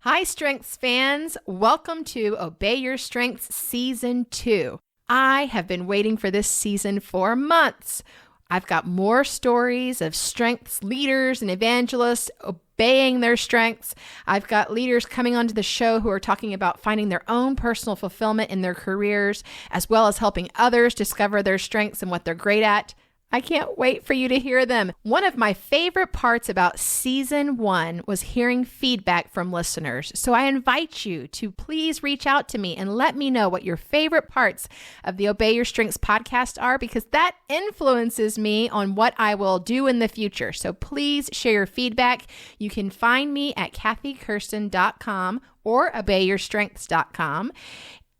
Hi, Strengths fans. Welcome to Obey Your Strengths Season 2. I have been waiting for this season for months. I've got more stories of strengths leaders and evangelists obeying their strengths. I've got leaders coming onto the show who are talking about finding their own personal fulfillment in their careers, as well as helping others discover their strengths and what they're great at. I can't wait for you to hear them. One of my favorite parts about Season 1 was hearing feedback from listeners. So I invite you to please reach out to me and let me know what your favorite parts of the Obey Your Strengths podcast are, because that influences me on what I will do in the future. So please share your feedback. You can find me at KathyKersten.com or ObeyYourStrengths.com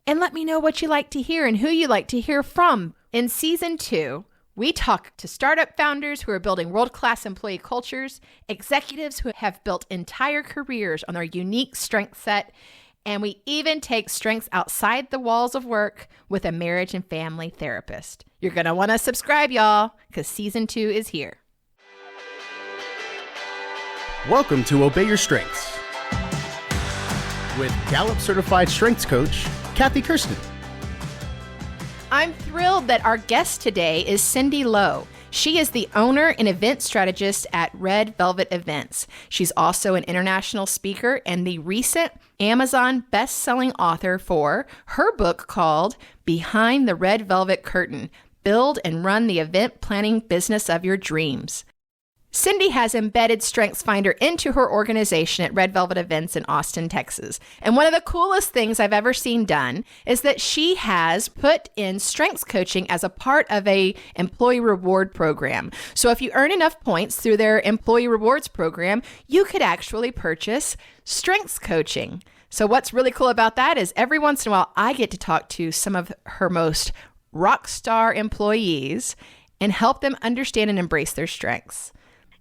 and let me know what you like to hear and who you like to hear from. In Season 2, we talk to startup founders who are building world-class employee cultures, executives who have built entire careers on their unique strength set, and we even take strengths outside the walls of work with a marriage and family therapist. You're going to want to subscribe, y'all, because Season 2 is here. Welcome to Obey Your Strengths with Gallup Certified Strengths Coach, Kathy Kersten. I'm thrilled that our guest today is Cindy Lowe. She is the owner and event strategist at Red Velvet Events. She's also an international speaker and the recent Amazon best-selling author for her book called Behind the Red Velvet Curtain: Build and Run the Event Planning Business of Your Dreams. Cindy has embedded StrengthsFinder into her organization at Red Velvet Events in Austin, Texas. And one of the coolest things I've ever seen done is that she has put in strengths coaching as a part of a employee reward program. So if you earn enough points through their employee rewards program, you could actually purchase strengths coaching. So what's really cool about that is every once in a while, I get to talk to some of her most rock star employees and help them understand and embrace their strengths.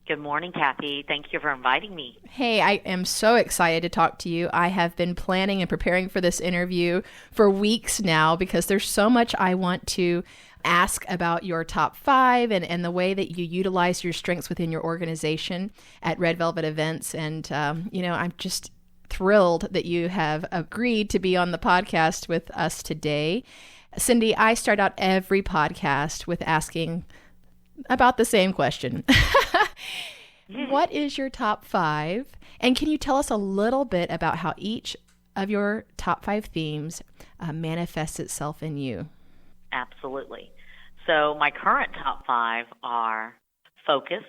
Good morning, Kathy. Thank you for inviting me. Hey, I am so excited to talk to you. I have been planning and preparing for this interview for weeks now because there's so much I want to ask about your top 5 and the way that you utilize your strengths within your organization at Red Velvet Events. And, I'm just thrilled that you have agreed to be on the podcast with us today. Cindy, I start out every podcast with asking about the same question. What is your top 5? And can you tell us a little bit about how each of your top 5 themes manifests itself in you? Absolutely. So my current top 5 are focus,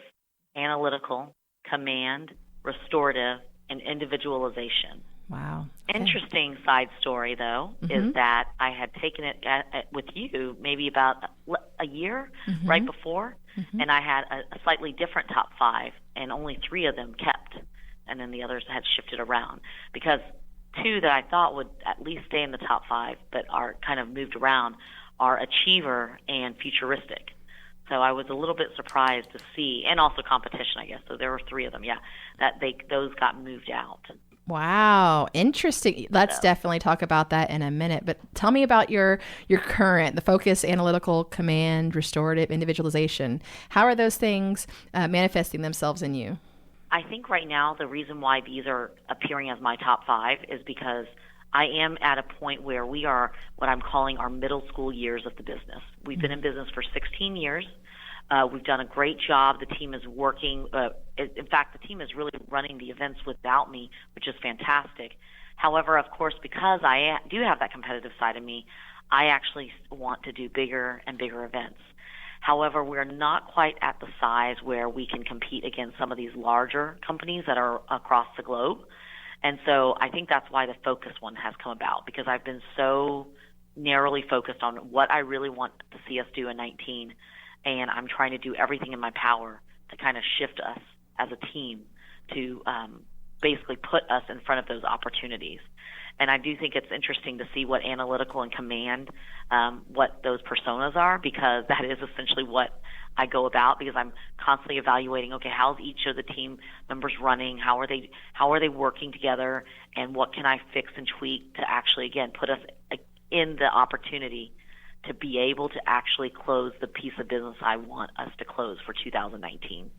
analytical, command, restorative, and individualization. Wow. Okay. Interesting side story, though, is that I had taken it with you maybe about a year right before, and I had a slightly different top 5, and only 3 of them kept, and then the others had shifted around because 2 that I thought would at least stay in the top 5 but are kind of moved around are achiever and futuristic. So I was a little bit surprised to see, and also competition, I guess. So there were 3 of them, that those got moved out. Wow. Interesting. Let's definitely talk about that in a minute. But tell me about your current, the focus, analytical, command, restorative, individualization. How are those things manifesting themselves in you? I think right now the reason why these are appearing as my top 5 is because I am at a point where we are what I'm calling our middle school years of the business. We've been in business for 16 years. We've done a great job. The team is working. In fact, the team is really running the events without me, which is fantastic. However, of course, because I do have that competitive side of me, I actually want to do bigger and bigger events. However, we're not quite at the size where we can compete against some of these larger companies that are across the globe. And so I think that's why the focus one has come about, because I've been so narrowly focused on what I really want to see us do in 19. And I'm trying to do everything in my power to kind of shift us as a team to basically put us in front of those opportunities. And I do think it's interesting to see what analytical and command, what those personas are, because that is essentially what I go about, because I'm constantly evaluating, okay, how's each of the team members running? How are they working together? And what can I fix and tweak to actually, again, put us in the opportunity to be able to actually close the piece of business I want us to close for 2019.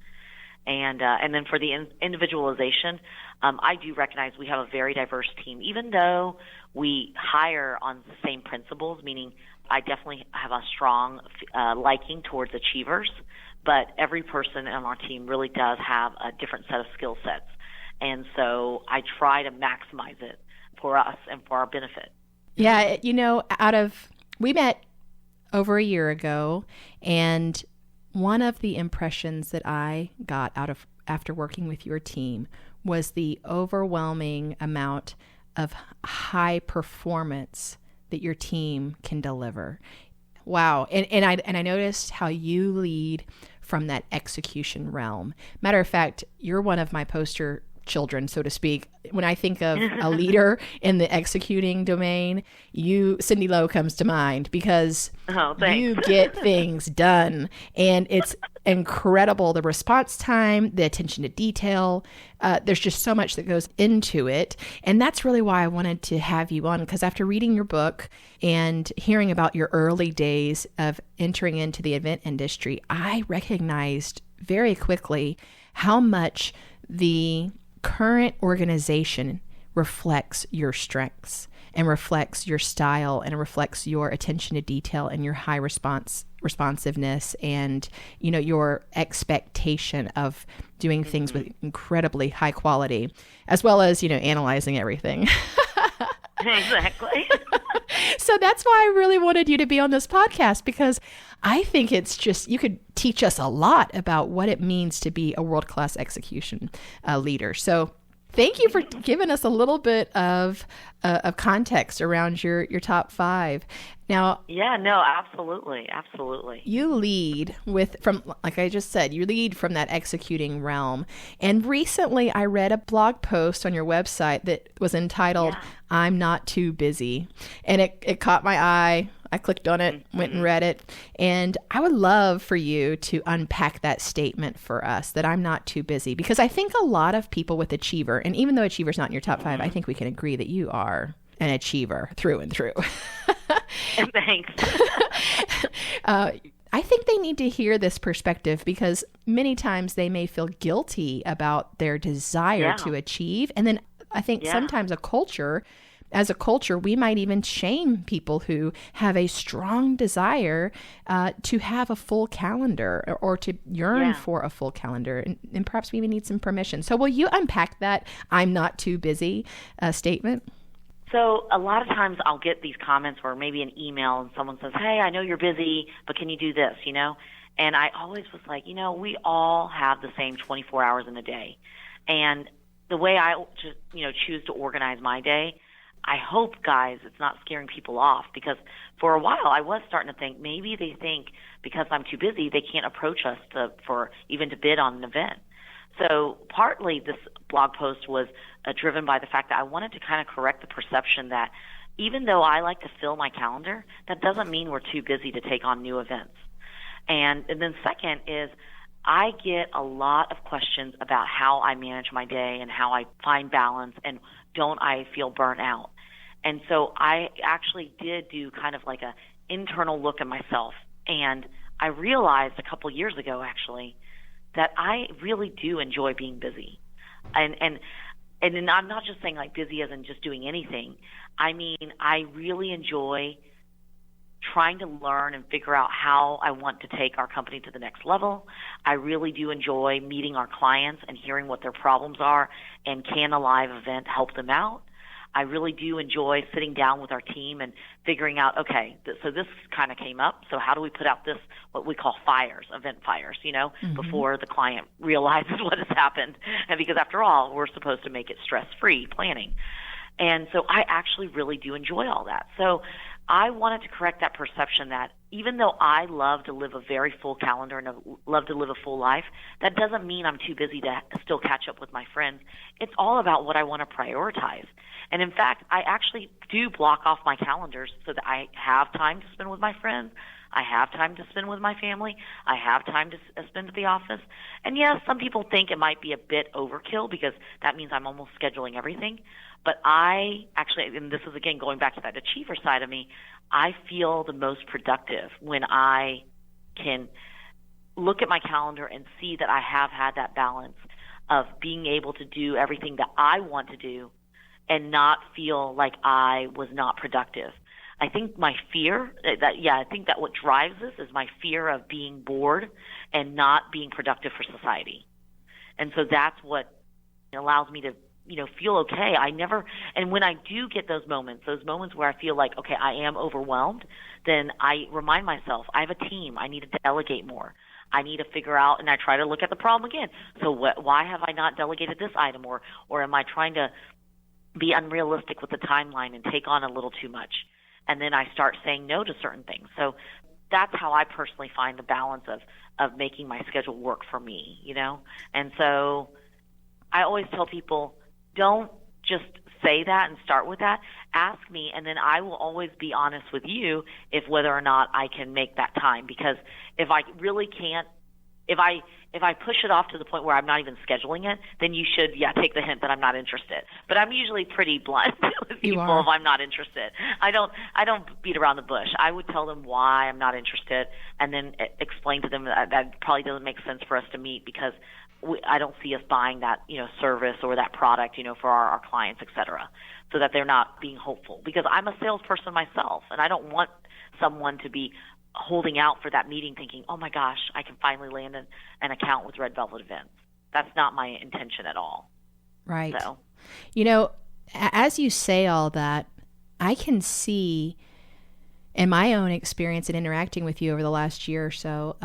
And then for the individualization, I do recognize we have a very diverse team. Even though we hire on the same principles, meaning I definitely have a strong liking towards achievers, but every person on our team really does have a different set of skill sets. And so I try to maximize it for us and for our benefit. Yeah, we met over a year ago, and one of the impressions that I got after working with your team was the overwhelming amount of high performance that your team can deliver. Wow. And I noticed how you lead from that execution realm. Matter of fact, you're one of my poster children, so to speak. When I think of a leader in the executing domain, Cindy Lowe comes to mind, because you get things done, and it's incredible. The response time, the attention to detail, there's just so much that goes into it. And that's really why I wanted to have you on, because after reading your book and hearing about your early days of entering into the event industry, I recognized very quickly how much the current organization reflects your strengths and reflects your style and reflects your attention to detail and your high responsiveness and, your expectation of doing things with incredibly high quality, as well as, analyzing everything. Exactly. So that's why I really wanted you to be on this podcast, because I think it's just, you could teach us a lot about what it means to be a world-class execution leader. So thank you for giving us a little bit of context around your top 5. Now, yeah, no, absolutely. You lead like I just said, you lead from that executing realm. And recently I read a blog post on your website that was entitled, "I'm Not Too Busy." And it caught my eye. I clicked on it, went and read it. And I would love for you to unpack that statement for us, that I'm not too busy, because I think a lot of people with achiever, and even though achiever's not in your top 5, I think we can agree that you are an achiever through and through. Thanks. I think they need to hear this perspective, because many times they may feel guilty about their desire to achieve. And then I think sometimes as a culture, we might even shame people who have a strong desire to have a full calendar or to yearn for a full calendar. And perhaps we even need some permission. So will you unpack that "I'm not too busy" statement? So a lot of times I'll get these comments, or maybe an email, and someone says, "Hey, I know you're busy, but can you do this?" And I always was like, we all have the same 24 hours in a day. And the way I just, choose to organize my day, I hope, guys, it's not scaring people off, because for a while I was starting to think maybe they think because I'm too busy they can't approach us to bid on an event. So partly this blog post was driven by the fact that I wanted to kind of correct the perception that even though I like to fill my calendar, that doesn't mean we're too busy to take on new events. And then second is, I get a lot of questions about how I manage my day and how I find balance, and don't I feel burnt out. And so I actually did do kind of like a internal look at myself, and I realized a couple years ago actually that I really do enjoy being busy. And I'm not just saying like busy as in just doing anything. I mean, I really enjoy trying to learn and figure out how I want to take our company to the next level. I really do enjoy meeting our clients and hearing what their problems are, and can a live event help them out. I really do enjoy sitting down with our team and figuring out, okay, so this kind of came up, so how do we put out this, what we call fires, event fires, before the client realizes what has happened. And because after all, we're supposed to make it stress-free planning. And so I actually really do enjoy all that. So I wanted to correct that perception that even though I love to live a very full calendar and love to live a full life, that doesn't mean I'm too busy to still catch up with my friends. It's all about what I want to prioritize. And in fact, I actually do block off my calendars so that I have time to spend with my friends. I have time to spend with my family. I have time to spend at the office. And yes, some people think it might be a bit overkill because that means I'm almost scheduling everything. But I actually, and this is again going back to that achiever side of me, I feel the most productive when I can look at my calendar and see that I have had that balance of being able to do everything that I want to do and not feel like I was not productive. I think my fear I think that what drives this is my fear of being bored and not being productive for society. And so that's what allows me to, feel okay. And when I do get those moments where I feel like, okay, I am overwhelmed, then I remind myself, I have a team. I need to delegate more. I need to figure out, and I try to look at the problem again. So why have I not delegated this item, or am I trying to be unrealistic with the timeline and take on a little too much? And then I start saying no to certain things. So that's how I personally find the balance of making my schedule work for me, And so I always tell people, don't just say that and start with that. Ask me, and then I will always be honest with you if whether or not I can make that time. Because if I really can't, if I push it off to the point where I'm not even scheduling it, then you should, take the hint that I'm not interested. But I'm usually pretty blunt with people if I'm not interested. I don't beat around the bush. I would tell them why I'm not interested, and then explain to them that probably doesn't make sense for us to meet because I don't see us buying that, service or that product, for our clients, et cetera, so that they're not being hopeful. Because I'm a salesperson myself, and I don't want someone to be holding out for that meeting thinking, oh my gosh, I can finally land an account with Red Velvet Events. That's not my intention at all. Right. So, as you say all that, I can see in my own experience in interacting with you over the last year or so,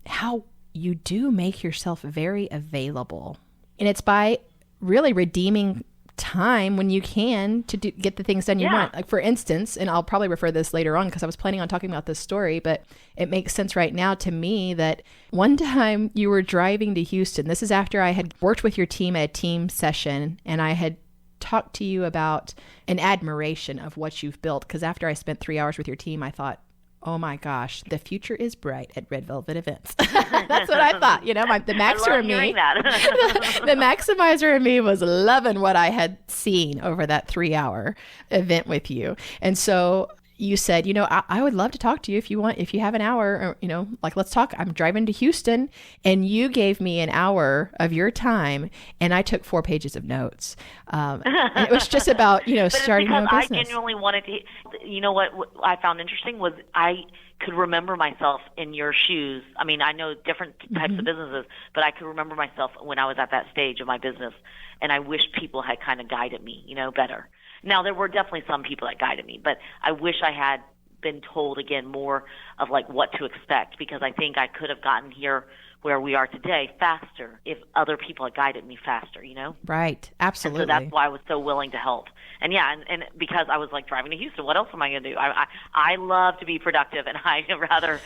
how you do make yourself very available. And it's by really redeeming time when you can to get the things done you want. Like for instance, and I'll probably refer this later on because I was planning on talking about this story, but it makes sense right now to me that one time you were driving to Houston. This is after I had worked with your team at a team session, and I had talked to you about an admiration of what you've built. Because after I spent 3 hours with your team, I thought, oh my gosh, the future is bright at Red Velvet Events. That's what I thought. The maxer in me, the maximizer in me was loving what I had seen over that 3-hour event with you. And so you said, I would love to talk to you if you have an hour, or, let's talk. I'm driving to Houston, and you gave me an hour of your time, and I took 4 pages of notes. And it was just about, starting your own business. I genuinely wanted to, what I found interesting was I could remember myself in your shoes. I mean, I know different types of businesses, but I could remember myself when I was at that stage of my business, and I wish people had kind of guided me, better. Now, there were definitely some people that guided me, but I wish I had been told, again, more of what to expect, because I think I could have gotten here where we are today faster if other people had guided me faster, Right. Absolutely. And so that's why I was so willing to help. And and because I was driving to Houston, what else am I going to do? I love to be productive, and I'd rather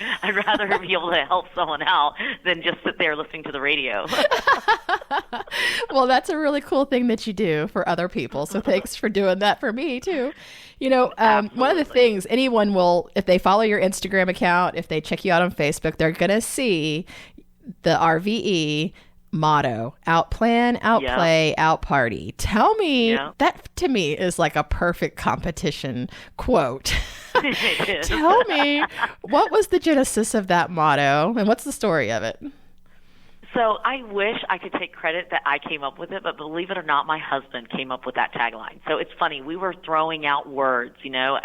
be able to help someone out than just sit there listening to the radio. Well, that's a really cool thing that you do for other people. So thanks for doing that for me too. One of the things anyone will, if they follow your Instagram account, if they check you out on Facebook, they're going to see the RVE motto: outplan, outplay, outparty. Tell me, that to me is like a perfect competition quote. Tell me, what was the genesis of that motto, and what's the story of it? So I wish I could take credit that I came up with it, but believe it or not, my husband came up with that tagline. So it's funny, we were throwing out words, because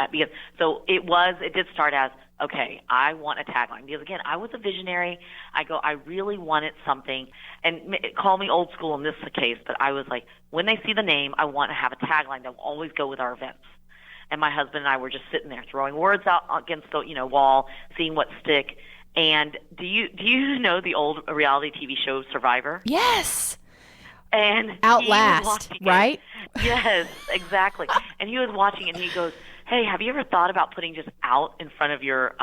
it did start as, okay, I want a tagline. Because again, I was a visionary. I really wanted something, and call me old school in this case, but I was like, when they see the name, I want to have a tagline that will always go with our events. And my husband and I were just sitting there throwing words out against the wall, seeing what stick. And do you know the old reality TV show Survivor? Yes. And Outlast, right? Yes, exactly. And he was watching, and he goes, hey, have you ever thought about putting just out in front of your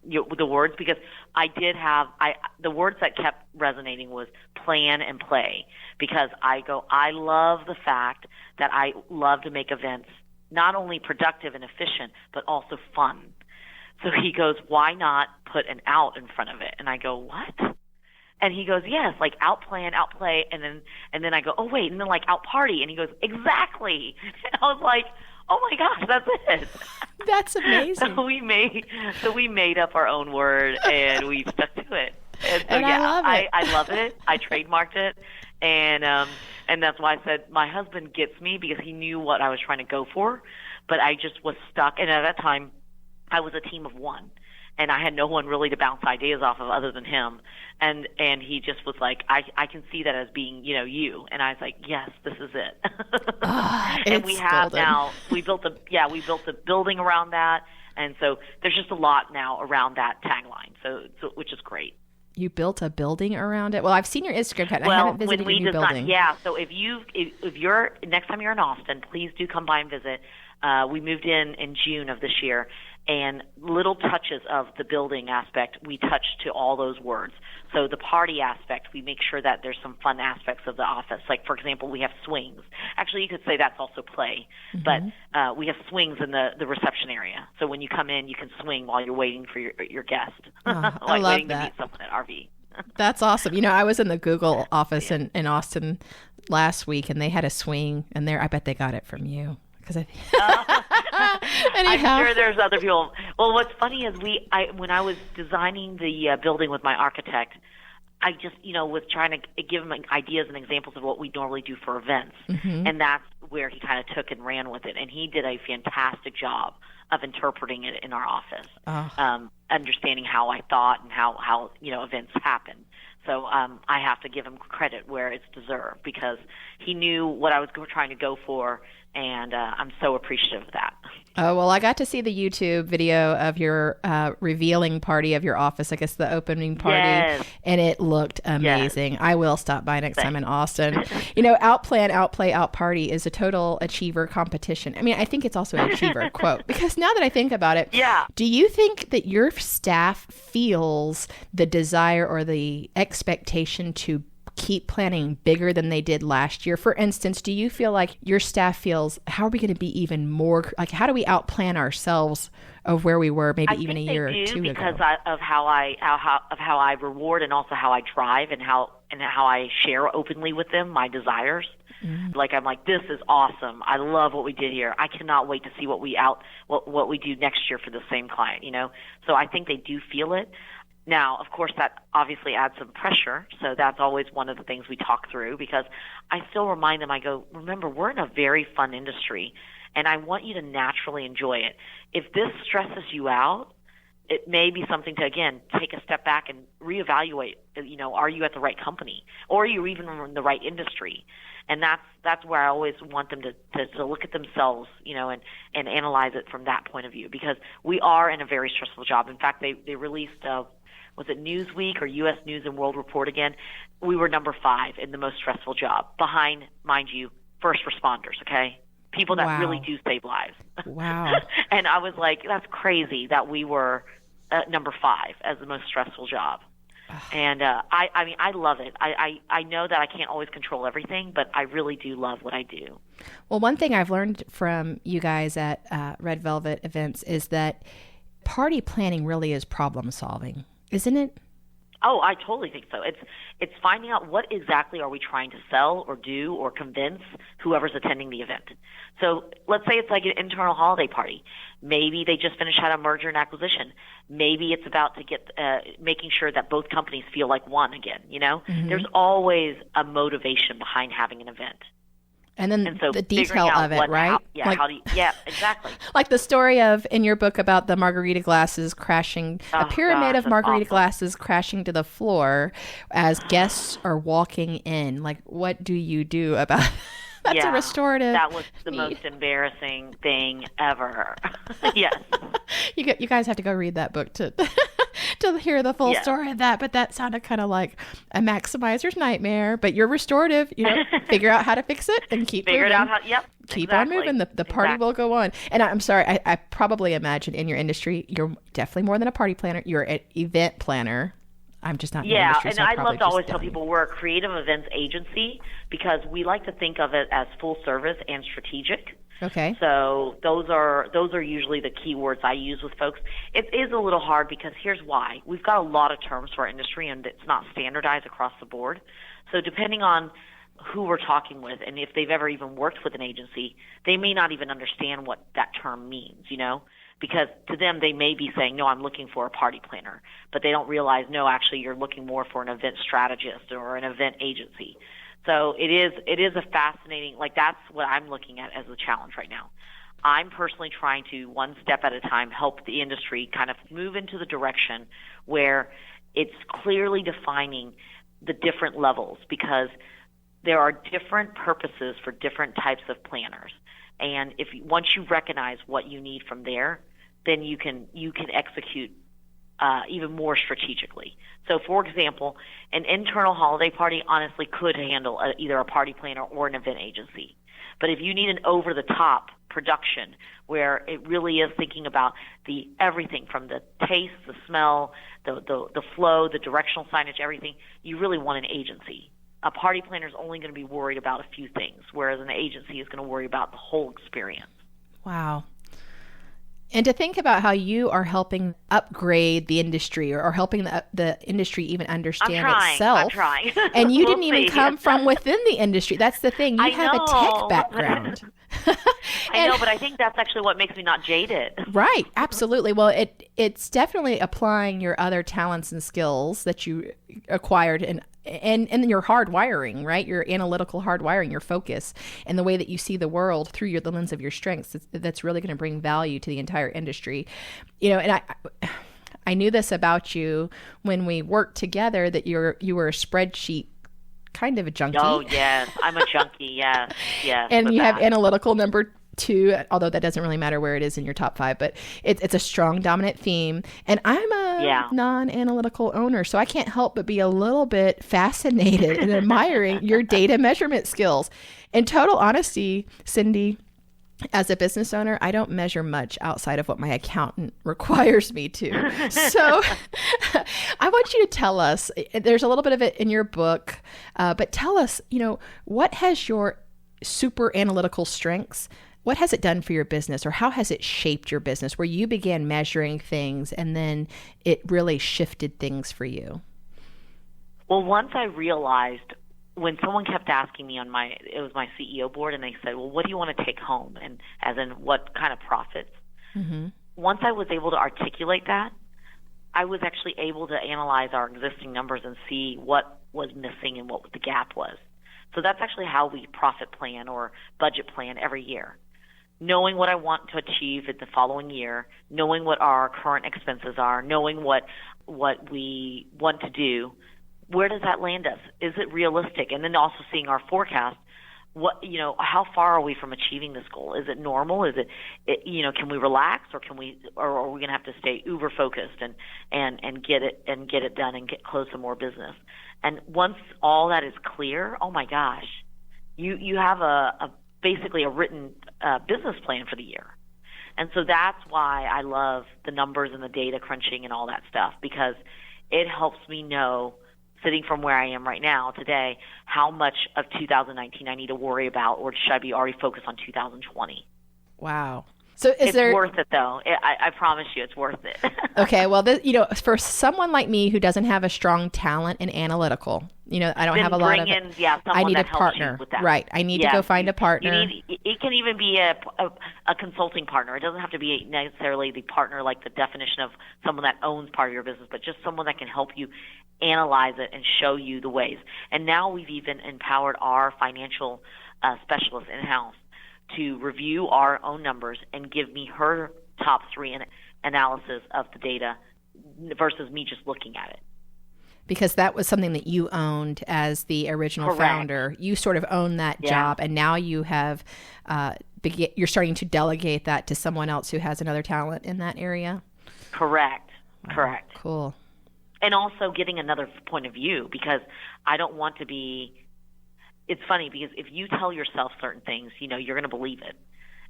the words? Because the words that kept resonating was plan and play. Because I love the fact that I love to make events not only productive and efficient, but also fun. So he goes, why not put an out in front of it? And I go, what? And he goes, yes, outplan, outplay, and then I go, oh wait, and then outparty, and he goes, exactly. And I was like, oh my gosh, that's it. That's amazing. So we made up our own word, and we stuck to it. And so, And I love it. I love it. I trademarked it. And that's why I said my husband gets me, because he knew what I was trying to go for, but I just was stuck. And at that time, I was a team of one, and I had no one really to bounce ideas off of other than him. And he just was like, I can see that as being, you. And I was like, yes, this is it. And we have golden. now, we built the building around that. And so there's just a lot now around that tagline, so which is great. You built a building around it? Well, I've seen your Instagram account. I haven't visited your new building. So if you're next time you're in Austin, please do come by and visit. We moved in June of this year, and little touches of the building aspect, we touch to all those words. So the party aspect, we make sure that there's some fun aspects of the office. Like, for example, we have swings. Actually, you could say that's also play, but we have swings in the reception area. So when you come in, you can swing while you're waiting for your guest, like I love waiting that. to meet someone at RV. That's awesome. I was in the Google office in Austin last week, and they had a swing, and I bet they got it from you. I'm sure there's other people. Well, what's funny is when I was designing the building with my architect, I just was trying to give him ideas and examples of what we normally do for events, and that's where he kind of took and ran with it, and he did a fantastic job of interpreting it in our office, understanding how I thought and how events happen. So I have to give him credit where it's deserved, because he knew what I was trying to go for, and I'm so appreciative of that. Oh, well, I got to see the YouTube video of your revealing party of your office, I guess the opening party, and it looked amazing. Yes. I will stop by next time in Austin. Outplan, outplay, outparty is a total achiever competition. I mean, I think it's also an achiever quote, because now that I think about it, do you think that your staff feels the desire or the expectation to keep planning bigger than they did last year? For instance, do you feel like your staff feels, how are we going to be even more, like, how do we outplan ourselves of where we were maybe even a year or two ago? Because of how I reward, and also how I drive, and how I share openly with them my desires. Like, I'm like, this is awesome. I love what we did here. I cannot wait to see what we do next year for the same client, So I think they do feel it. Now, of course, that obviously adds some pressure, so that's always one of the things we talk through, because I still remind them, I go, remember, we're in a very fun industry, and I want you to naturally enjoy it. If this stresses you out, it may be something to, again, take a step back and reevaluate, are you at the right company, or are you even in the right industry? And that's where I always want them to look at themselves, and analyze it from that point of view, because we are in a very stressful job. In fact, they released was it Newsweek or U.S. News and World Report again? We were number 5 in the most stressful job, behind, mind you, first responders, okay? People that really do save lives. Wow. And I was like, that's crazy that we were number 5 as the most stressful job. And I love it. I know that I can't always control everything, but I really do love what I do. Well, one thing I've learned from you guys at Red Velvet events is that party planning really is problem solving. Isn't it? Oh, I totally think so. It's finding out what exactly are we trying to sell or do or convince whoever's attending the event. So let's say it's like an internal holiday party. Maybe they just finished had a merger and acquisition. Maybe it's about to get making sure that both companies feel like one again. There's always a motivation behind having an event. And then the detail of it, right? Exactly. Like the story of, in your book, about the margarita glasses crashing, a pyramid of margarita glasses crashing to the floor as guests are walking in. Like, what do you do about That's a restorative. That was the most embarrassing thing ever. Yes. You guys have to go read that book to hear the full story of that. But that sounded kind of like a maximizer's nightmare. But you're restorative. Figure out how to fix it and keep moving. Figure it out how. Yep. Keep on moving. The party will go on. And I'm sorry. I probably imagine in your industry, you're definitely more than a party planner. You're an event planner. I'm just not in the industry, and I love to always tell people we're a creative events agency, because we like to think of it as full service and strategic. Okay. So those are usually the key words I use with folks. It is a little hard, because here's why. We've got a lot of terms for our industry, and it's not standardized across the board. So depending on who we're talking with, and if they've ever even worked with an agency, they may not even understand what that term means, Because to them, they may be saying, no, I'm looking for a party planner, but they don't realize, no, actually you're looking more for an event strategist or an event agency. So it is a fascinating, like that's what I'm looking at as a challenge right now. I'm personally trying to, one step at a time, help the industry kind of move into the direction where it's clearly defining the different levels, because there are different purposes for different types of planners. And once you recognize what you need from there, then you can execute even more strategically. So, for example, an internal holiday party honestly could handle either a party planner or an event agency. But if you need an over-the-top production where it really is thinking about everything from the taste, the smell, the flow, the directional signage, everything, you really want an agency. A party planner is only going to be worried about a few things, whereas an agency is going to worry about the whole experience. Wow. And to think about how you are helping upgrade the industry, or helping the industry even understand itself. I'm trying. And you didn't even come from within the industry. That's the thing. You have a tech background. I know, but I think that's actually what makes me not jaded. Right. Absolutely. Well, it's definitely applying your other talents and skills that you acquired and your hardwiring, right? Your analytical hardwiring, your focus, and the way that you see the world through the lens of your strengths. That's really going to bring value to the entire industry. And I knew this about you when we worked together, that you were a spreadsheet kind of a junkie. Oh, yes. I'm a junkie. Yes. And you have analytical number 2, although that doesn't really matter where it is in your top 5, but it's a strong dominant theme. And I'm a non-analytical owner, so I can't help but be a little bit fascinated and admiring your data measurement skills. In total honesty, Cindy, as a business owner, I don't measure much outside of what my accountant requires me to. So I want you to tell us, there's a little bit of it in your book, but tell us, what has your super analytical strengths, what has it done for your business, or how has it shaped your business, where you began measuring things and then it really shifted things for you? Well, once I realized, when someone kept asking me it was my CEO board, and they said, well, what do you want to take home? And as in what kind of profits? Mm-hmm. Once I was able to articulate that, I was actually able to analyze our existing numbers and see what was missing and what the gap was. So that's actually how we profit plan or budget plan every year. Knowing what I want to achieve in the following year, knowing what our current expenses are, knowing what we want to do, where does that land us? Is it realistic? And then also seeing our forecast. How far are we from achieving this goal? Is it normal? Is it can we relax, or are we going to have to stay uber focused and get it done and close some more business? And once all that is clear, oh my gosh, you have basically a written business plan for the year. And so that's why I love the numbers and the data crunching and all that stuff, because it helps me know, sitting from where I am right now today, how much of 2019 I need to worry about, or should I be already focused on 2020? Wow. So it's worth it, though. I promise you, it's worth it. Okay. Well, for someone like me who doesn't have a strong talent in analytical, I don't have a lot of. I need a partner, right? I need to go find a partner. It can even be a consulting partner. It doesn't have to be necessarily the partner, like the definition of someone that owns part of your business, but just someone that can help you analyze it and show you the ways. And now we've even empowered our financial specialists in-house to review our own numbers and give me her top 3 analysis of the data versus me just looking at it. Because that was something that you owned as the original Correct. Founder. You sort of own that job, and now you have you're starting to delegate that to someone else who has another talent in that area. Correct. Wow. Correct. Cool. And also getting another point of view, because I don't want to be. It's funny because if you tell yourself certain things, you're going to believe it.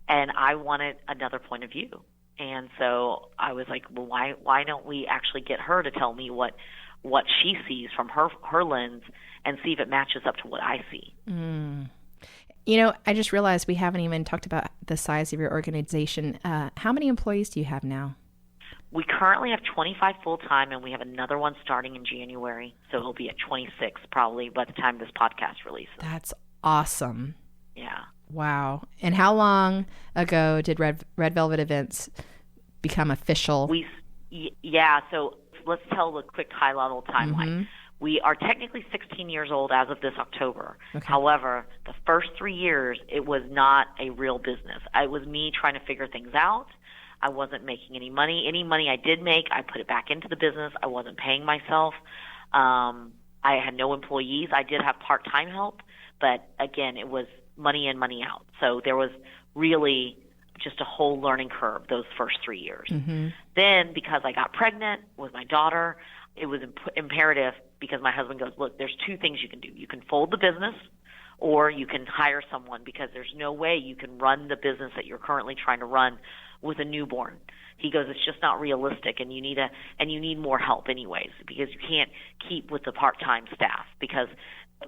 And I wanted another point of view. And so I was like, well, why don't we actually get her to tell me what she sees from her lens and see if it matches up to what I see. Mm. I just realized we haven't even talked about the size of your organization. How many employees do you have now? We currently have 25 full-time, and we have another one starting in January. So it'll be at 26 probably by the time this podcast releases. That's awesome. Yeah. Wow. And how long ago did Red Velvet Events become official? Yeah, so let's tell the quick high-level timeline. Mm-hmm. We are technically 16 years old as of this October. Okay. However, the first 3 years, it was not a real business. It was me trying to figure things out. I wasn't making any money. Any money I did make, I put it back into the business. I wasn't paying myself. I had no employees. I did have part-time help, but again, it was money in, money out. So there was really just a whole learning curve those first 3 years. Mm-hmm. Then, because I got pregnant with my daughter, it was imperative, because my husband goes, look, there's two things you can do. You can fold the business, or you can hire someone, because there's no way you can run the business that you're currently trying to run with a newborn. He goes, it's just not realistic, and you need more help anyways, because you can't keep with the part-time staff, because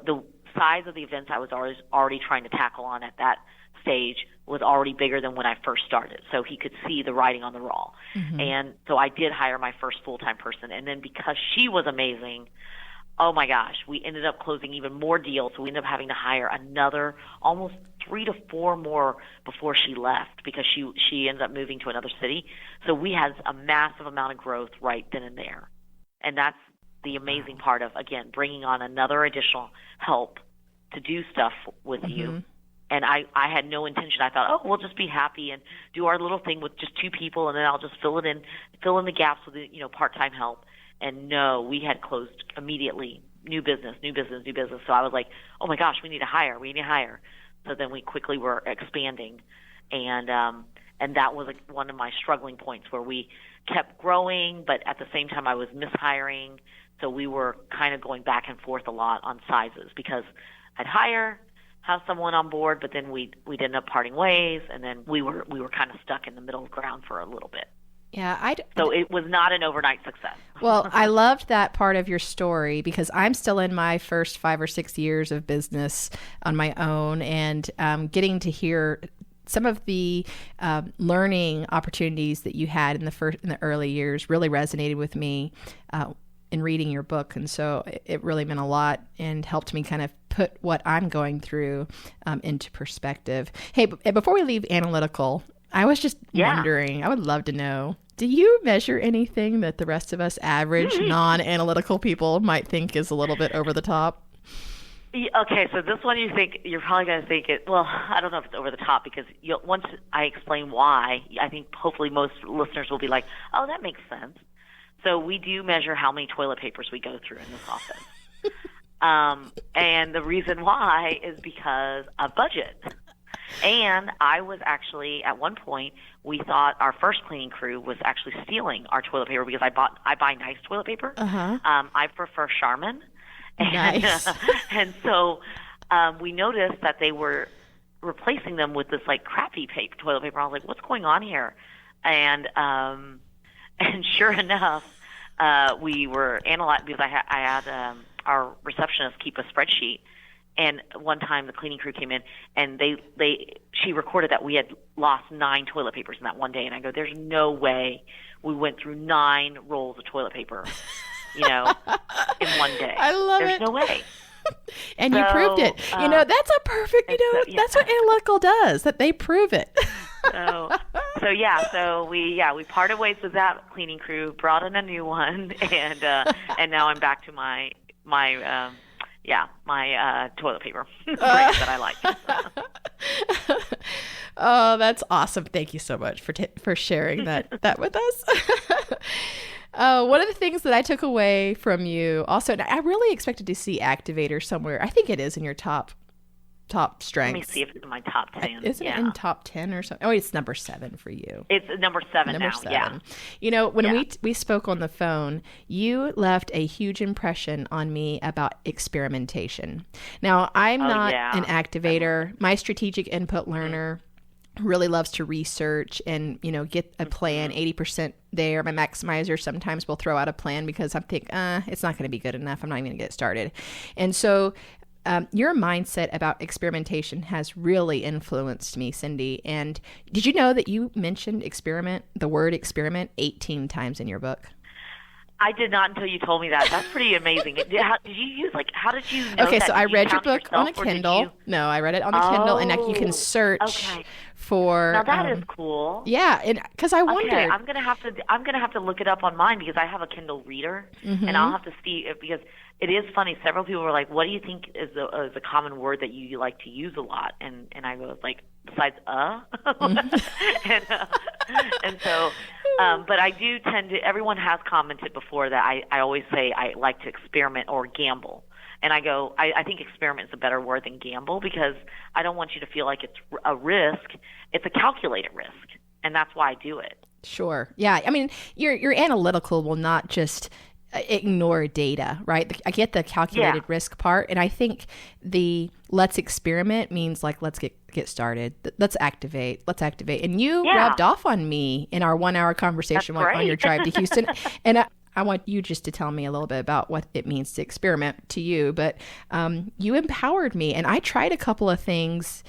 the size of the events I was already trying to tackle on at that stage was already bigger than when I first started. So he could see the writing on the wall. Mm-hmm. And so I did hire my first full-time person. And then because she was amazing, oh my gosh, we ended up closing even more deals. So we ended up having to hire another almost 3 to 4 more before she left, because she ended up moving to another city. So we had a massive amount of growth right then and there. And that's the amazing part of, again, bringing on another additional help to do stuff with mm-hmm. you. And I had no intention. I thought, we'll just be happy and do our little thing with just 2 people, and then I'll just fill in the gaps with part-time help. And no, we had closed immediately. New business. So I was like, oh my gosh, we need to hire. So then we quickly were expanding, and that was one of my struggling points, where we kept growing, but at the same time I was mishiring. So we were kind of going back and forth a lot on sizes, because I'd have someone on board, but then we'd end up parting ways, and then we were kind of stuck in the middle ground for a little bit. Yeah, so it was not an overnight success. Well, I loved that part of your story, because I'm still in my first 5 or 6 years of business on my own, and getting to hear some of the learning opportunities that you had in the early years really resonated with me in reading your book. And so it really meant a lot and helped me kind of put what I'm going through into perspective. Hey, before we leave Analytical, I was just wondering, I would love to know, do you measure anything that the rest of us average non-analytical people might think is a little bit over the top? Okay, so this one you're probably going to think I don't know if it's over the top, because once I explain why, I think hopefully most listeners will be like, oh, that makes sense. So we do measure how many toilet papers we go through in this office. And the reason why is because of budget. And I was actually, at one point, we thought our first cleaning crew was actually stealing our toilet paper, because I buy nice toilet paper. Uh-huh. I prefer Charmin. Nice. And so we noticed that they were replacing them with this crappy toilet paper. I was like, what's going on here? And sure enough, we were analyzing, because I had our receptionist keep a spreadsheet. And one time the cleaning crew came in, and she recorded that we had lost 9 toilet papers in that one day. And I go, there's no way we went through 9 rolls of toilet paper, in one day. I love There's it. no way. And you proved it. That's a perfect, that's what Analytical does, that they prove it. So we parted ways with that cleaning crew, brought in a new one, and now I'm back to my toilet paper brand that I like. Oh, that's awesome. Thank you so much for sharing that with us. One of the things that I took away from you also, and I really expected to see Activator somewhere. I think it is in your top strengths. Let me see if it's in my top 10. Isn't it in top 10 or something? Oh, it's number 7 for you. It's number 7 now, 7. Yeah. When we spoke on the phone, you left a huge impression on me about experimentation. Now, I'm not an activator. My strategic input learner really loves to research and, get a plan 80% there. My maximizer sometimes will throw out a plan because I'm thinking, it's not going to be good enough. I'm not even going to get started. And so your mindset about experimentation has really influenced me, Cindy. And did you know that you mentioned the word experiment 18 times in your book? I did not until you told me that. That's pretty amazing. Did you use, how did you know Okay, that? so I read your book on a yourself, Kindle. No, I read it on the Kindle, and you can search for. Now that is cool. Yeah, and because I wondered. Okay, I'm gonna have to look it up on mine because I have a Kindle reader, and I'll have to see it because it is funny. Several people were like, "What do you think is a common word that you like to use a lot?" And I was like, besides and so. But I do tend to, everyone has commented before that I always say I like to experiment or gamble. And I go, I think experiment is a better word than gamble because I don't want you to feel like it's a risk. It's a calculated risk. And that's why I do it. Sure. Yeah. I mean, your analytical will not just ignore data, right? I get the calculated risk part. And I think the let's experiment means let's get started. Let's activate. And you rubbed off on me in our 1 hour conversation on your drive to Houston. And I want you just to tell me a little bit about what it means to experiment to you. But you empowered me, and I tried a couple of things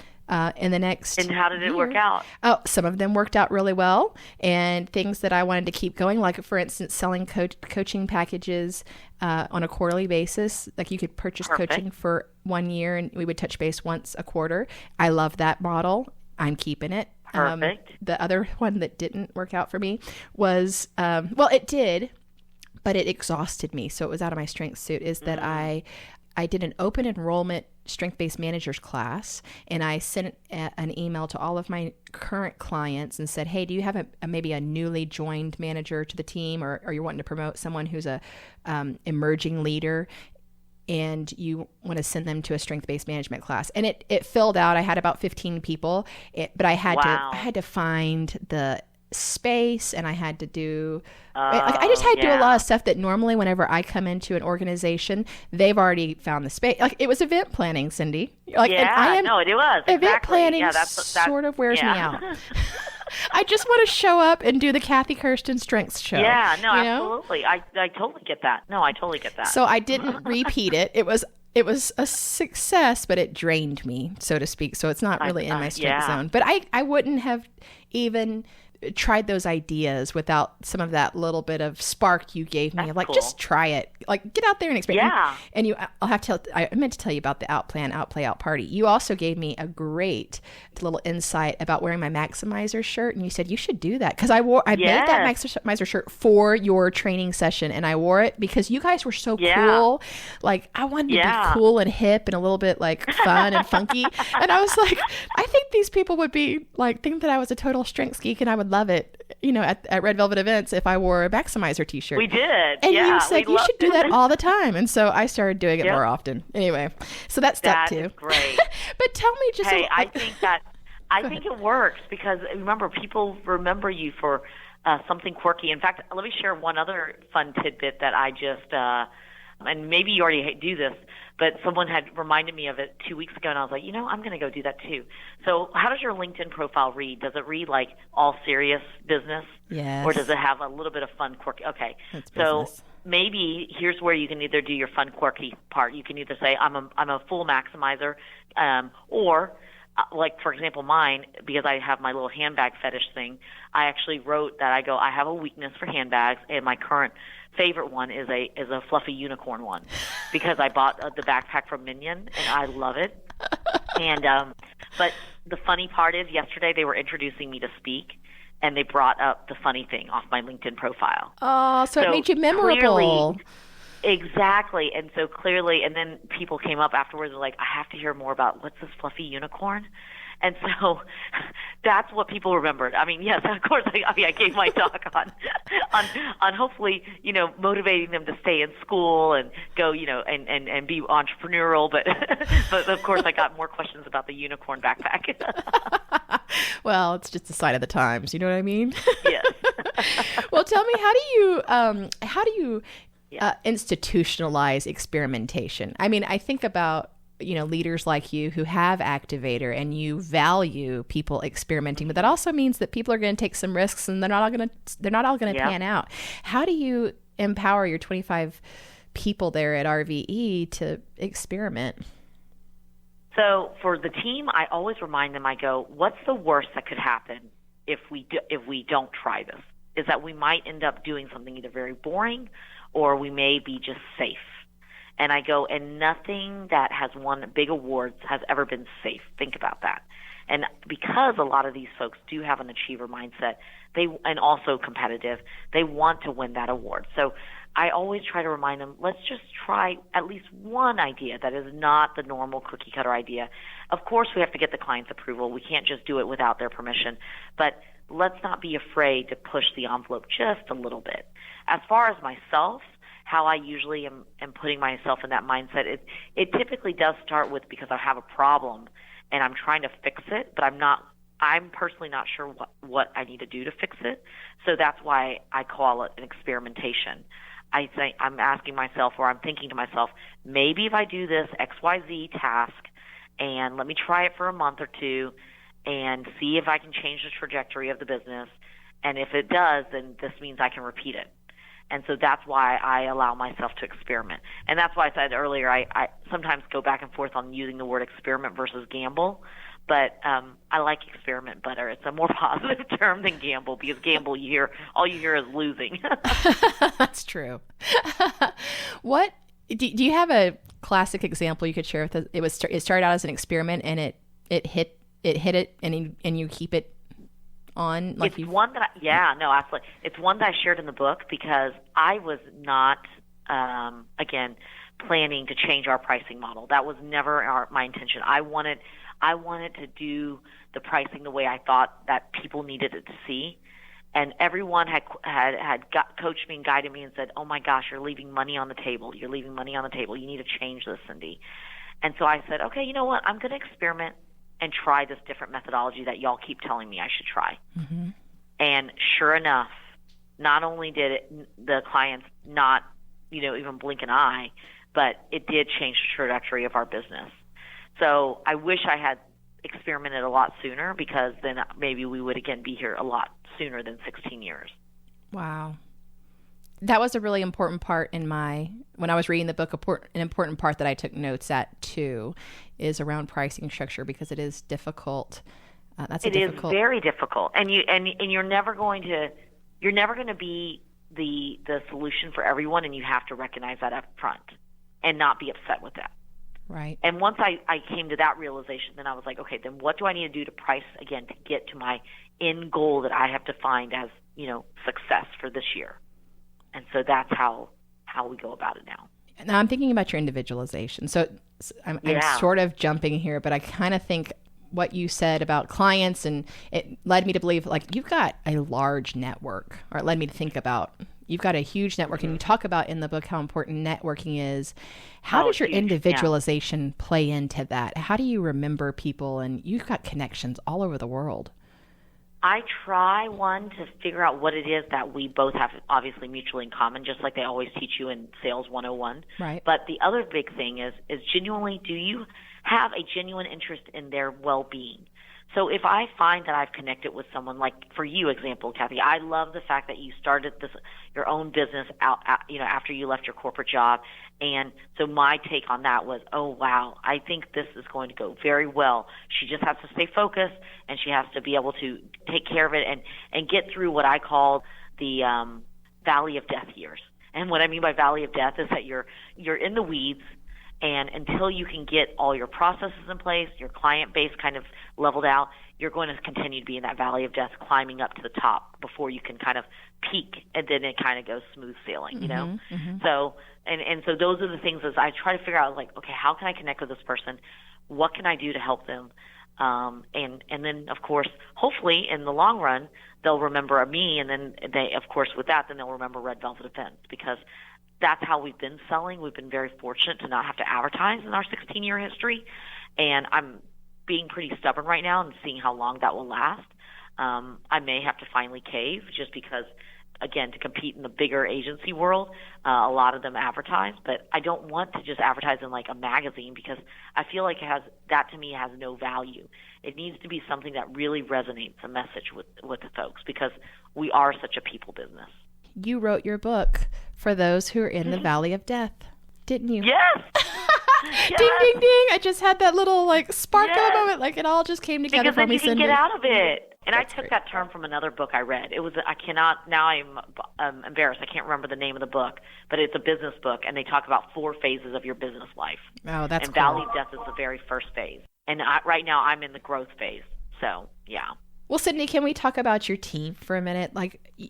in the next And how did it work out? Oh, some of them worked out really well, and things that I wanted to keep going, like, for instance, selling coaching packages on a quarterly basis. Like, you could purchase coaching for 1 year, and we would touch base once a quarter. I love that model. I'm keeping it. Perfect. The other one that didn't work out for me was, it did, but it exhausted me. So it was out of my strength suit, is that I did an open enrollment strength-based managers class, and I sent an email to all of my current clients and said, hey, do you have maybe a newly joined manager to the team, or you're wanting to promote someone who's a emerging leader, and you want to send them to a strength-based management class? And it filled out. I had about 15 people, but I had to find the space, and I had to do I just had to do a lot of stuff that normally whenever I come into an organization, they've already found the space. Like, it was event planning, Cindy. It was event planning. That sort of wears me out. I just want to show up and do the Kathy Kersten Strengths show. Yeah, no, absolutely. I totally get that. No, I totally get that. So I didn't repeat it. It was a success, but it drained me, so to speak. So it's not really in my strength zone. But I wouldn't have even tried those ideas without some of that little bit of spark you gave me. That's cool. Just try it. Like, get out there and experiment. Yeah. And I meant to tell you about the out plan, out play, out party. You also gave me a great little insight about wearing my Maximizer shirt. And you said you should do that. Because I made that Maximizer shirt for your training session. And I wore it because you guys were so cool. Like, I wanted to be cool and hip and a little bit fun and funky. And I was like, I think these people would be think that I was a total strengths geek, and I would love it, at Red Velvet events if I wore a Maximizer t-shirt. We did. And you said you should do that all the time. And so I started doing it more often. Anyway, so that's step 2. That is great. But tell me just I think it works because, remember, people remember you for something quirky. In fact, let me share one other fun tidbit that I just and maybe you already do this, but someone had reminded me of it 2 weeks ago, and I was like, I'm going to go do that too. So how does your LinkedIn profile read? Does it read like all serious business? Yes. Or does it have a little bit of fun, quirky? Okay. That's so business. Maybe here's where you can either do your fun, quirky part. You can either say, I'm a full maximizer, or for example, mine, because I have my little handbag fetish thing, I actually wrote that I have a weakness for handbags, and my current favorite one is a fluffy unicorn one, because I bought the backpack from Minion and I love it. And but the funny part is, yesterday they were introducing me to speak, and they brought up the funny thing off my LinkedIn profile. Oh, so it made you memorable. Exactly. And so clearly, and then people came up afterwards and were like, I have to hear more about what's this fluffy unicorn. And so that's what people remembered. I mean, yes, of course, I gave my talk on hopefully, motivating them to stay in school and go, and be entrepreneurial. But of course, I got more questions about the unicorn backpack. Well, it's just a sign of the times. You know what I mean? Yes. Well, tell me, how do you institutionalize experimentation? I mean, I think about leaders like you who have Activator, and you value people experimenting, but that also means that people are going to take some risks, and they're not all going to pan out. How do you empower your 25 people there at RVE to experiment? So for the team, I always remind them, I go, what's the worst that could happen if we don't try this? Is that we might end up doing something either very boring or we may be just safe. And I go, and nothing that has won big awards has ever been safe. Think about that. And because a lot of these folks do have an achiever mindset, and also competitive, they want to win that award. So I always try to remind them, let's just try at least one idea that is not the normal cookie cutter idea. Of course, we have to get the client's approval. We can't just do it without their permission. But let's not be afraid to push the envelope just a little bit. As far as myself, how I usually am putting myself in that mindset, it typically does start with because I have a problem and I'm trying to fix it, but I'm personally not sure what I need to do to fix it. So that's why I call it an experimentation. I think I'm asking myself, or I'm thinking to myself, maybe if I do this XYZ task and let me try it for a month or two and see if I can change the trajectory of the business. And if it does, then this means I can repeat it. And so that's why I allow myself to experiment. And that's why I said earlier, I sometimes go back and forth on using the word experiment versus gamble. But I like experiment better. It's a more positive term than gamble, because gamble, all you hear is losing. That's true. What do you have a classic example you could share with us? It started out as an experiment and it hit it and you keep it on. Like it's one that absolutely. It's one that I shared in the book because I was not again planning to change our pricing model. That was never my intention. I wanted to do the pricing the way I thought that people needed it to see. And everyone had coached me and guided me and said, oh my gosh, you're leaving money on the table. You're leaving money on the table. You need to change this, Cindy. And so I said, okay, you know what? I'm going to experiment and try this different methodology that y'all keep telling me I should try. Mm-hmm. And sure enough, not only did the clients not, even blink an eye, but it did change the trajectory of our business. So I wish I had experimented a lot sooner, because then maybe we would again be here a lot sooner than 16 years. Wow. That was a really important part when I was reading the book, an important part that I took notes at too is around pricing structure, because it is difficult. It is very difficult. And you're never going to be the solution for everyone, and you have to recognize that up front and not be upset with that. Right. And once I came to that realization, then I was like, okay, then what do I need to do to price again to get to my end goal that I have defined as, success for this year? And so that's how we go about it now. Now I'm thinking about your individualization. So I'm sort of jumping here, but I kind of think what you said about clients, and it led me to believe like you've got a large network, or it led me to think about you've got a huge network, and you talk about in the book how important networking is. How does your individualization play into that? How do you remember people? And you've got connections all over the world. I try, to figure out what it is that we both have obviously mutually in common, just like they always teach you in Sales 101. Right. But the other big thing is genuinely, do you have a genuine interest in their well-being? So if I find that I've connected with someone, like for you, example, Kathy, I love the fact that you started your own business out, after you left your corporate job. And so my take on that was, oh, wow, I think this is going to go very well. She just has to stay focused, and she has to be able to take care of it and get through what I call the valley of death years. And what I mean by valley of death is that you're in the weeds, and until you can get all your processes in place, your client base kind of leveled out, you're going to continue to be in that valley of death, climbing up to the top before you can kind of peak, and then it kind of goes smooth sailing, Mm-hmm. So, and so those are the things as I try to figure out, like, okay, how can I connect with this person? What can I do to help them? And then, of course, hopefully in the long run, they'll remember me, and then they, of course, with that, then they'll remember Red Velvet Events, because that's how we've been selling. We've been very fortunate to not have to advertise in our 16-year history, and I'm being pretty stubborn right now and seeing how long that will last. I may have to finally cave, just because, again, to compete in the bigger agency world, a lot of them advertise, but I don't want to just advertise in like a magazine, because I feel like that to me has no value. It needs to be something that really resonates a message with the folks, because we are such a people business. You wrote your book for those who are in the valley of death, didn't you? Yes. Yes. Ding, ding, ding. I just had that little spark of a moment. Like it all just came together because for me. Because then you can get out of it. And I took that term from another book I read. Now I'm embarrassed. I can't remember the name of the book, but it's a business book, and they talk about 4 phases of your business life. Oh, that's and cool. Valley of Death is the very first phase. And right now I'm in the growth phase. So, yeah. Well, Sydney, can we talk about your team for a minute?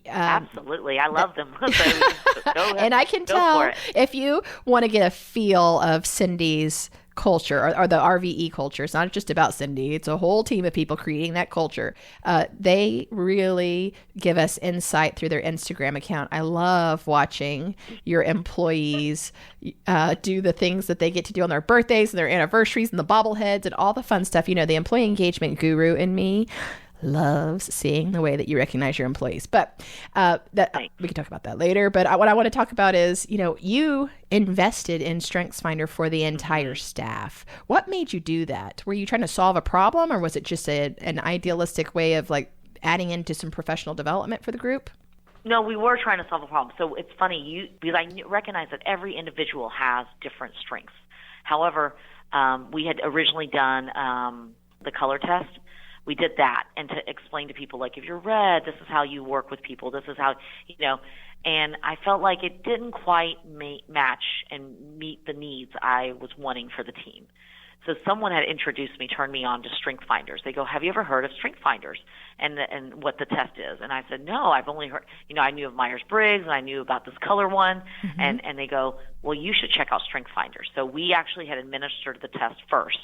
Absolutely. I love them. So go ahead. And I can tell if you want to get a feel of Cindy's culture or the RVE culture, it's not just about Cindy. It's a whole team of people creating that culture. They really give us insight through their Instagram account. I love watching your employees do the things that they get to do on their birthdays and their anniversaries and the bobbleheads and all the fun stuff. You know, the employee engagement guru in me loves seeing the way that you recognize your employees. But we can talk about that later. But what I want to talk about is, you invested in StrengthsFinder for the entire staff. What made you do that? Were you trying to solve a problem, or was it just an idealistic way of adding into some professional development for the group? No, we were trying to solve a problem. So it's funny, because I recognize that every individual has different strengths. However, we had originally done the color test. We did that, and to explain to people, if you're red, this is how you work with people. This is how, and I felt like it didn't quite match and meet the needs I was wanting for the team. So someone had introduced me, turned me on to StrengthsFinders. They go, have you ever heard of StrengthsFinders and what the test is? And I said, no, I've only heard, I knew of Myers-Briggs, and I knew about this color one. Mm-hmm. And they go, well, you should check out StrengthsFinders. So we actually had administered the test first.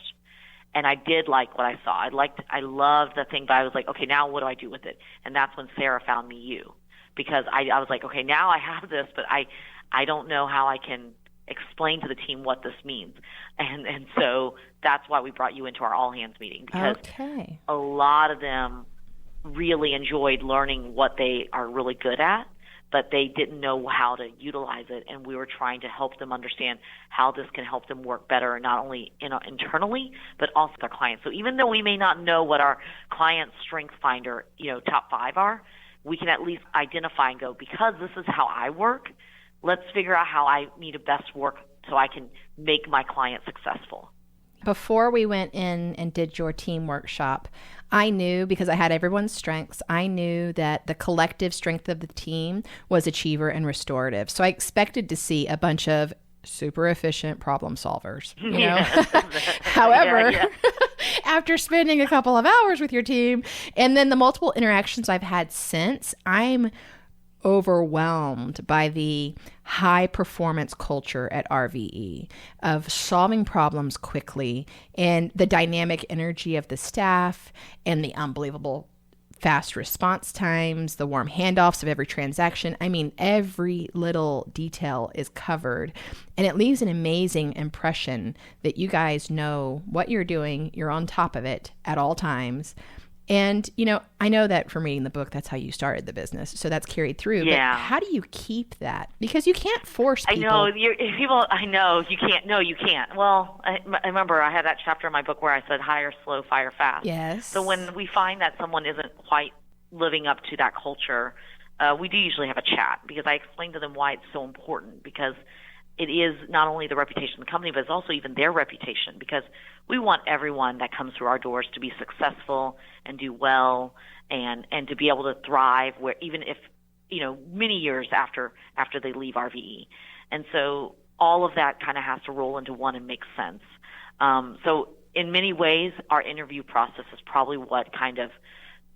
And I did like what I saw. I loved the thing, but I was like, okay, now what do I do with it? And that's when Sarah found me you, because I was like, okay, now I have this, but I don't know how I can explain to the team what this means. And so that's why we brought you into our all hands meeting, because a lot of them really enjoyed learning what they are really good at, but they didn't know how to utilize it, and we were trying to help them understand how this can help them work better, not only internally, but also with their clients. So even though we may not know what our client StrengthsFinder, top 5 are, we can at least identify and go, because this is how I work, let's figure out how I need to best work so I can make my client successful. Before we went in and did your team workshop, I knew, because I had everyone's strengths, I knew that the collective strength of the team was achiever and restorative. So I expected to see a bunch of super efficient problem solvers. However, after spending a couple of hours with your team and then the multiple interactions I've had since, I'm overwhelmed by the high performance culture at RVE of solving problems quickly, and the dynamic energy of the staff, and the unbelievable fast response times, the warm handoffs of every transaction. I mean, every little detail is covered, and it leaves an amazing impression that you guys know what you're doing, you're on top of it at all times. And, I know that from reading the book, that's how you started the business. So that's carried through. Yeah. But how do you keep that? Because you can't force people. I know you can't. No, you can't. Well, I remember I had that chapter in my book where I said hire slow, fire fast. Yes. So when we find that someone isn't quite living up to that culture, we do usually have a chat, because I explain to them why it's so important, because it is not only the reputation of the company, but it's also even their reputation, because we want everyone that comes through our doors to be successful and do well and to be able to thrive, where even if, many years after they leave RVE. And so all of that kind of has to roll into one and make sense. So in many ways, our interview process is probably what kind of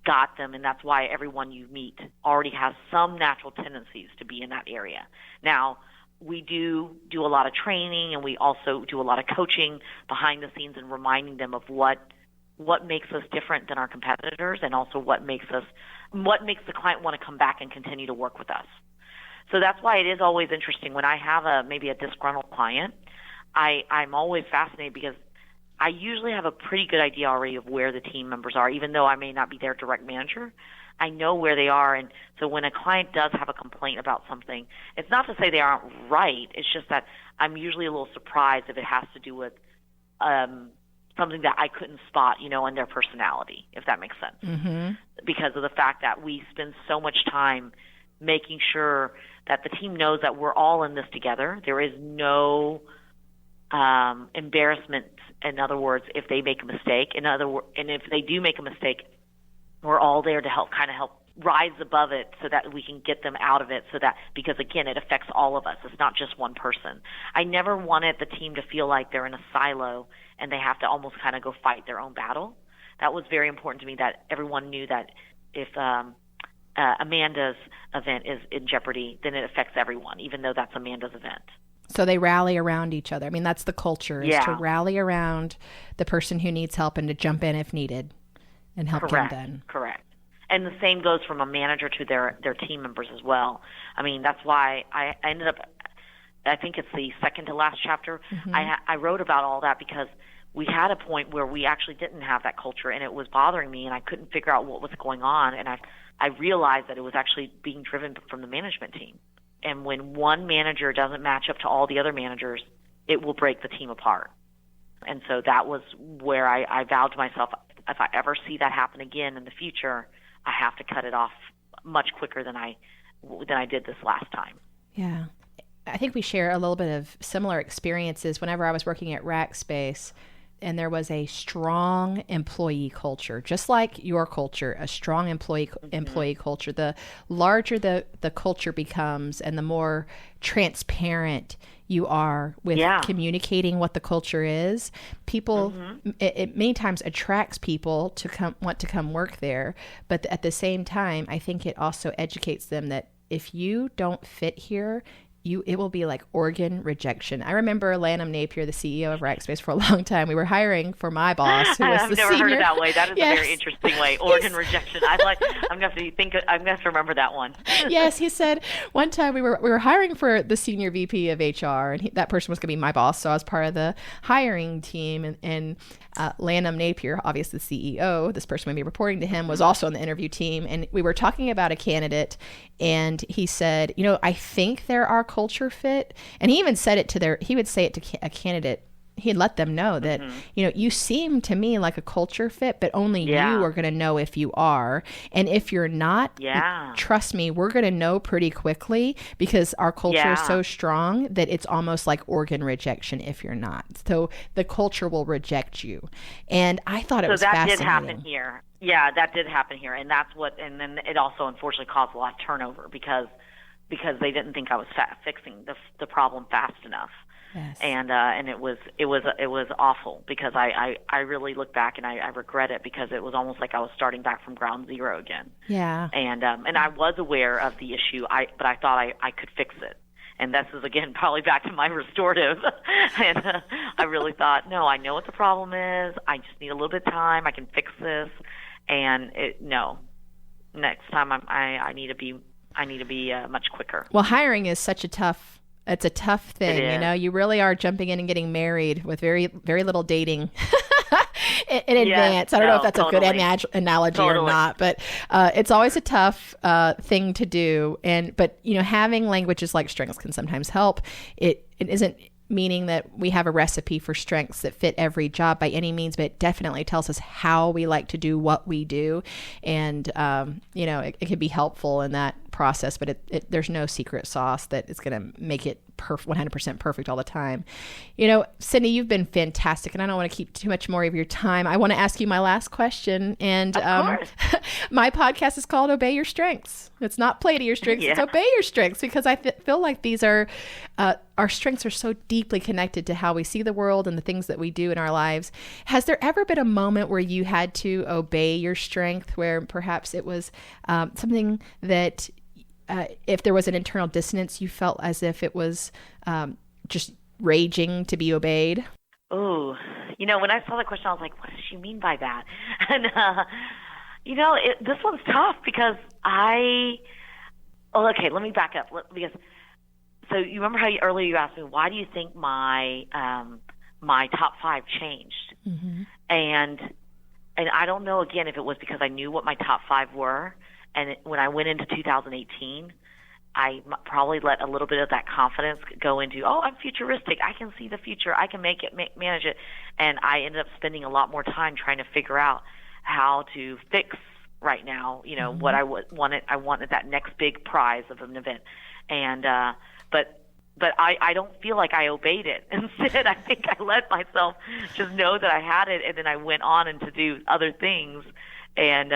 got them, and that's why everyone you meet already has some natural tendencies to be in that area. Now, we do a lot of training, and we also do a lot of coaching behind the scenes and reminding them of what makes us different than our competitors, and also what makes the client want to come back and continue to work with us. So that's why it is always interesting when I have maybe a disgruntled client. I'm always fascinated, because I usually have a pretty good idea already of where the team members are, even though I may not be their direct manager. I know where they are, and so when a client does have a complaint about something, it's not to say they aren't right. It's just that I'm usually a little surprised if it has to do with something that I couldn't spot, in their personality, if that makes sense. Mm-hmm. Because of the fact that we spend so much time making sure that the team knows that we're all in this together. There is no embarrassment, in other words, if they make a mistake. And if they do make a mistake, We're all there to help rise above it so that we can get them out of it, so that, because again, it affects all of us. It's not just one person. I never wanted the team to feel like they're in a silo and they have to almost kind of go fight their own battle. That was very important to me, that everyone knew that if Amanda's event is in jeopardy, then it affects everyone, even though that's Amanda's event. So they rally around each other. I mean, that's the culture, is to rally around the person who needs help and to jump in if needed and help them then. Correct. And the same goes from a manager to their team members as well. I mean, that's why I ended up, I think it's the second to last chapter, I wrote about all that because we had a point where we actually didn't have that culture, and it was bothering me, and I couldn't figure out what was going on, and I realized that it was actually being driven from the management team. And when one manager doesn't match up to all the other managers, it will break the team apart. And so that was where I vowed to myself, if I ever see that happen again in the future, I have to cut it off much quicker than I did this last time. Yeah. I think we share a little bit of similar experiences. Whenever I was working at Rackspace, and there was a strong employee culture, just like your culture, a strong employee culture. The larger the culture becomes and the more transparent you are with communicating what the culture is, people, it many times attracts people to want to come work there. But at the same time, I think it also educates them that if you don't fit here, it will be like organ rejection. I remember Lanham Napier, the CEO of Rackspace, for a long time. We were hiring for my boss, who was the senior. I've never heard it that way. That is a very interesting way. Organ rejection. I'm gonna have to remember that one. Yes, he said one time we were hiring for the senior VP of HR, and that person was going to be my boss. So I was part of the hiring team, and Lanham Napier, obviously the CEO, this person would be reporting to him, was also on the interview team, and we were talking about a candidate, and he said, I think there are culture fit, and he even said it he would say it to a candidate. He'd let them know that, you seem to me like a culture fit, but only you are going to know if you are. And if you're not, trust me, we're going to know pretty quickly, because our culture is so strong that it's almost like organ rejection if you're not. So the culture will reject you. And I thought it was fascinating. So that did happen here. Yeah, that did happen here. And and then it also unfortunately caused a lot of turnover because they didn't think I was fixing the problem fast enough. Yes. And it was awful, because I really look back and I regret it, because it was almost like I was starting back from ground zero again. Yeah. And I was aware of the issue, but I thought I could fix it. And this is, again, probably back to my restorative. And I really thought, no, I know what the problem is. I just need a little bit of time. I can fix this. And next time I need to be much quicker. Well, hiring is it's a tough thing. You really are jumping in and getting married with very, very little dating in advance. I don't know if that's a good analogy or not, but it's always a tough thing to do. But having languages like strengths can sometimes help. It isn't meaning that we have a recipe for strengths that fit every job by any means, but it definitely tells us how we like to do what we do. And, it can be helpful in that process, but there's no secret sauce that is going to make it 100% perfect all the time. Cindy, you've been fantastic, and I don't want to keep too much more of your time. I want to ask you my last question. And my podcast is called Obey Your Strengths. It's not play to your strengths, it's obey your strengths, because I feel like these are, our strengths are so deeply connected to how we see the world and the things that we do in our lives. Has there ever been a moment where you had to obey your strength, where perhaps it was something that if there was an internal dissonance, you felt as if it was just raging to be obeyed? Oh, when I saw that question, I was like, what does she mean by that? And, this one's tough, because okay, let me back up. So you remember how earlier you asked me, why do you think my top 5 changed? Mm-hmm. And I don't know, again, if it was because I knew what my top 5 were. And when I went into 2018, I probably let a little bit of that confidence go into, I'm futuristic. I can see the future. I can make it, manage it. And I ended up spending a lot more time trying to figure out how to fix right now, what I wanted. I wanted that next big prize of an event. And but I don't feel like I obeyed it. Instead, I think I let myself just know that I had it, and then I went on and to do other things. And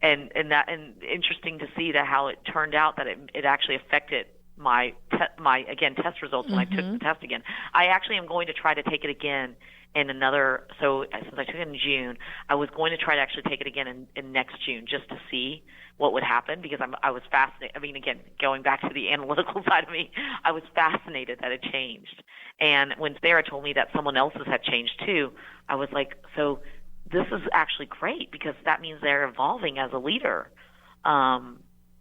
interesting to see that how it turned out that it actually affected my test results when I took the test again. I actually am going to try to take it again in another, so since I took it in June, I was going to try to actually take it again in next June just to see what would happen, because I was fascinated. I mean, again, going back to the analytical side of me, I was fascinated that it changed. And when Sarah told me that someone else's had changed too, I was like, so this is actually great, because that means they're evolving as a leader.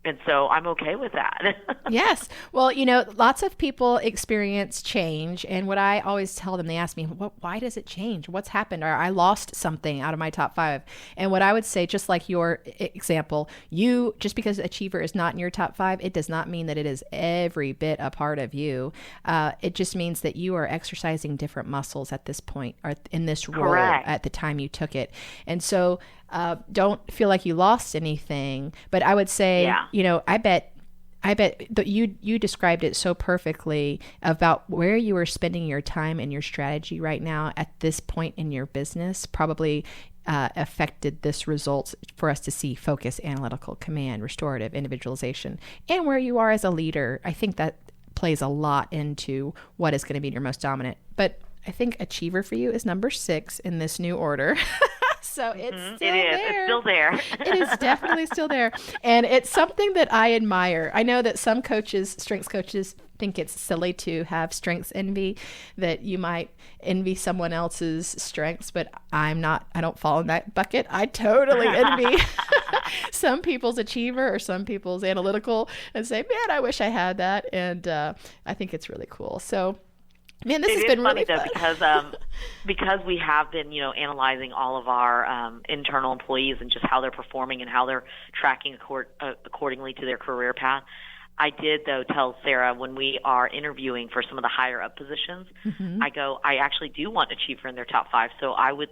And so I'm okay with that. Yes. Well, lots of people experience change. And what I always tell them, they ask me, why does it change? What's happened? Or I lost something out of my top 5. And what I would say, just like your example, just because achiever is not in your top 5, it does not mean that it is every bit a part of you. It just means that you are exercising different muscles at this point, or in this role. Correct. At the time you took it. And so don't feel like you lost anything, but I would say, I bet that you described it so perfectly about where you are spending your time and your strategy right now at this point in your business probably affected this results for us to see focus, analytical, command, restorative, individualization, and where you are as a leader. I think that plays a lot into what is going to be your most dominant. But I think achiever for you is number 6 in this new order. So it's still there. It's still there. It is definitely still there. And it's something that I admire. I know that some coaches, strengths coaches, think it's silly to have strengths envy, that you might envy someone else's strengths, but I don't fall in that bucket. I totally envy some people's achiever or some people's analytical and say, man, I wish I had that. And I think it's really cool. So, man, this has been really fun. It is funny, though, because we have been, analyzing all of our internal employees and just how they're performing and how they're tracking accordingly to their career path. I did, though, tell Sarah when we are interviewing for some of the higher up positions, I actually do want achiever in their top 5. So I would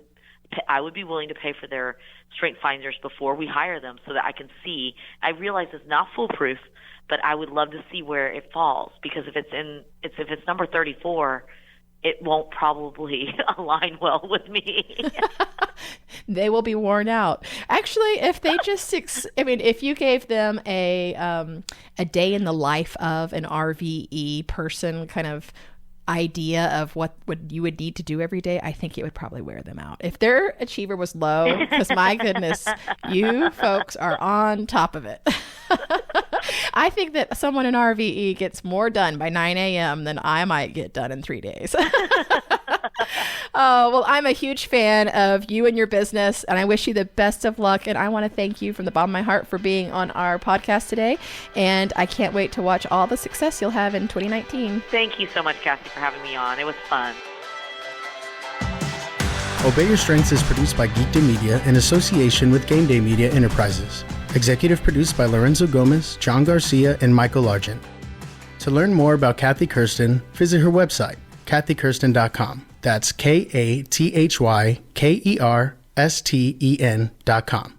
be willing to pay for their StrengthsFinders before we hire them, so that I can see. I realize it's not foolproof, but I would love to see where it falls, because if it's number 34, it won't probably align well with me. They will be worn out. Actually, if they just, if you gave them a day in the life of an RVE person kind of idea of what you would need to do every day, I think it would probably wear them out. If their achiever was low, because my goodness, you folks are on top of it. I think that someone in RVE gets more done by 9 a.m. than I might get done in 3 days. Oh, well, I'm a huge fan of you and your business, and I wish you the best of luck. And I want to thank you from the bottom of my heart for being on our podcast today. And I can't wait to watch all the success you'll have in 2019. Thank you so much, Cassie, for having me on. It was fun. Obey Your Strengths is produced by Geekdom Media in association with Gameday Media Enterprises. Executive produced by Lorenzo Gomez, John Garcia, and Michael Argent. To learn more about Kathy Kersten, visit her website, kathykersten.com. That's KATHYKERSTEN.com.